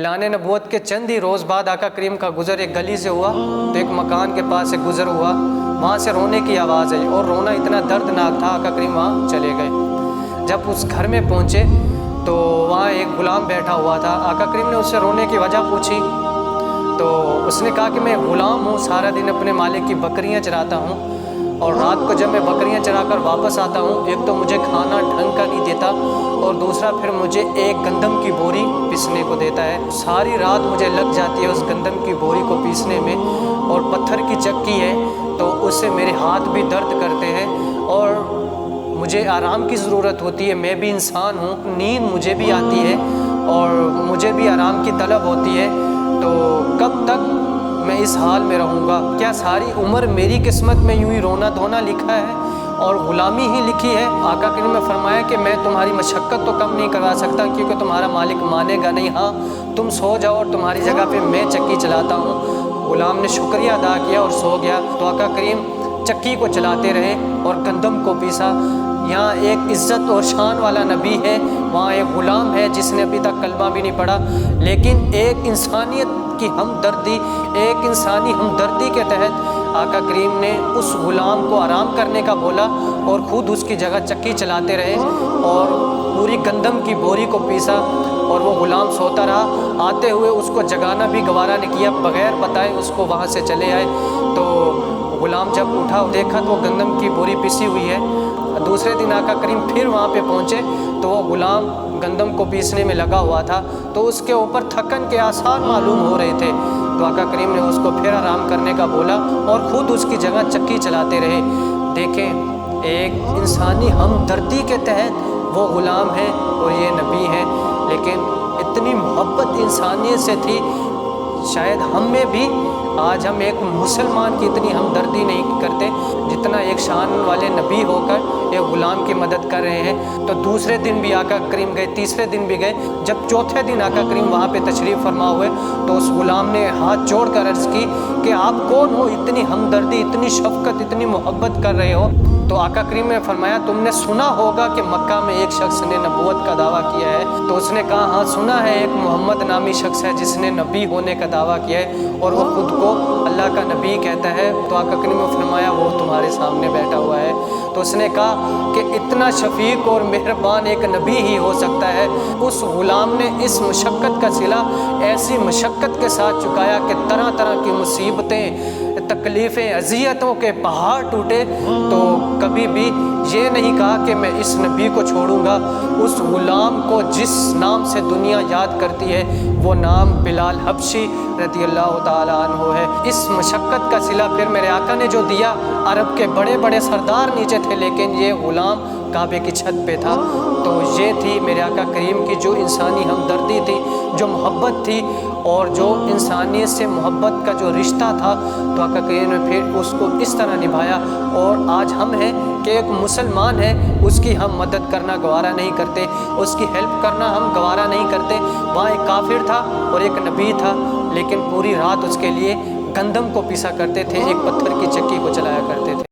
اعلان نبوت کے چند ہی روز بعد آقا کریم کا گزر ایک گلی سے ہوا تو ایک مکان کے پاس سے گزر ہوا، وہاں سے رونے کی آواز آئی اور رونا اتنا دردناک تھا، آقا کریم وہاں چلے گئے۔ جب اس گھر میں پہنچے تو وہاں ایک غلام بیٹھا ہوا تھا، آقا کریم نے اس سے رونے کی وجہ پوچھی تو اس نے کہا کہ میں غلام ہوں، سارا دن اپنے مالک کی بکریاں چراتا ہوں اور رات کو جب میں بکریاں چرا کر واپس آتا ہوں، ایک تو مجھے کھانا ڈھنگ کا نہیں دیتا اور دوسرا پھر مجھے ایک گندم کی بوری پیسنے کو دیتا ہے، ساری رات مجھے لگ جاتی ہے اس گندم کی بوری کو پیسنے میں، اور پتھر کی چکی ہے تو اس سے میرے ہاتھ بھی درد کرتے ہیں اور مجھے آرام کی ضرورت ہوتی ہے، میں بھی انسان ہوں، نیند مجھے بھی آتی ہے اور مجھے بھی آرام کی طلب ہوتی ہے، تو کب تک میں اس حال میں رہوں گا؟ کیا ساری عمر میری قسمت میں یوں ہی رونا دھونا لکھا ہے اور غلامی ہی لکھی ہے؟ آقا کریم نے فرمایا کہ میں تمہاری مشقت تو کم نہیں کروا سکتا کیونکہ تمہارا مالک مانے گا نہیں، ہاں تم سو جاؤ اور تمہاری جگہ پہ میں چکی چلاتا ہوں۔ غلام نے شکریہ ادا کیا اور سو گیا، تو آقا کریم چکی کو چلاتے رہے اور گندم کو پیسا۔ یہاں ایک عزت اور شان والا نبی ہے، وہاں ایک غلام ہے جس نے ابھی تک کلمہ بھی نہیں پڑھا، لیکن ایک انسانیت کی ہمدردی، ایک انسانی ہمدردی کے تحت آقا کریم نے اس غلام کو آرام کرنے کا بولا اور خود اس کی جگہ چکی چلاتے رہے اور پوری گندم کی بوری کو پیسا اور وہ غلام سوتا رہا۔ آتے ہوئے اس کو جگانا بھی گوارا نہیں کیا، بغیر بتائے اس کو وہاں سے چلے آئے۔ تو غلام جب اٹھا دیکھا تو وہ گندم کی بوری پسی ہوئی ہے۔ دوسرے دن آقا کریم پھر وہاں پہ پہنچے تو وہ غلام گندم کو پیسنے میں لگا ہوا تھا تو اس کے اوپر تھکن کے آثار معلوم ہو رہے تھے، تو آقا کریم نے اس کو پھر آرام کرنے کا بولا اور خود اس کی جگہ چکی چلاتے رہے۔ دیکھیں ایک انسانی ہمدردی کے تحت وہ غلام ہے اور یہ نبی ہے، لیکن اتنی محبت انسانیت سے تھی، شاید ہم میں بھی آج ہم ایک مسلمان کی اتنی ہمدردی نہیں کرتے جتنا ایک شان والے نبی ہو کر ایک غلام کی مدد کر رہے ہیں۔ تو دوسرے دن بھی آقا کریم گئے، تیسرے دن بھی گئے، جب چوتھے دن آقا کریم وہاں پہ تشریف فرما ہوئے تو اس غلام نے ہاتھ جوڑ کر عرض کی کہ آپ کون ہو، اتنی ہمدردی، اتنی شفقت، اتنی محبت کر رہے ہو؟ تو آقا کریم نے فرمایا تم نے سنا ہوگا کہ مکہ میں ایک شخص نے نبوت کا دعویٰ کیا ہے؟ تو اس نے کہا ہاں سنا ہے، ایک محمد نامی شخص ہے جس نے نبی ہونے کا دعویٰ کیا ہے اور وہ خود کو اللہ کا نبی کہتا ہے۔ تو آقا کریم نے فرمایا وہ تمہارے سامنے بیٹھا ہوا ہے۔ تو اس نے کہا کہ اتنا شفیق اور مہربان ایک نبی ہی ہو سکتا ہے۔ اس غلام نے اس مشقت کا صلہ ایسی مشقت کے ساتھ چکایا کہ طرح طرح کی مصیبتیں، تکلیفیں، اذیتوں کے پہاڑ ٹوٹے، تو کبھی بھی یہ نہیں کہا کہ میں اس نبی کو چھوڑوں گا۔ اس غلام کو جس نام سے دنیا یاد کرتی ہے وہ نام بلال حبشی رضی اللہ تعالیٰ عنہ ہے۔ اس مشقت کا صلہ پھر میرے آقا نے جو دیا، عرب کے بڑے بڑے سردار نیچے تھے لیکن یہ غلام کعبے کی چھت پہ تھا۔ تو یہ تھی میرے آقا کریم کی جو انسانی ہمدردی تھی، جو محبت تھی اور جو انسانیت سے محبت کا جو رشتہ تھا، تو آقا کریم نے پھر اس کو اس طرح نبھایا۔ اور آج ہم ہیں کہ ایک مسلمان ہے، اس کی ہم مدد کرنا گوارا نہیں کرتے، اس کی ہیلپ کرنا ہم گوارا نہیں کرتے۔ وہاں ایک کافر تھا اور ایک نبی تھا، لیکن پوری رات اس کے لیے گندم کو پیسا کرتے تھے، ایک پتھر کی چکی کو چلایا کرتے تھے۔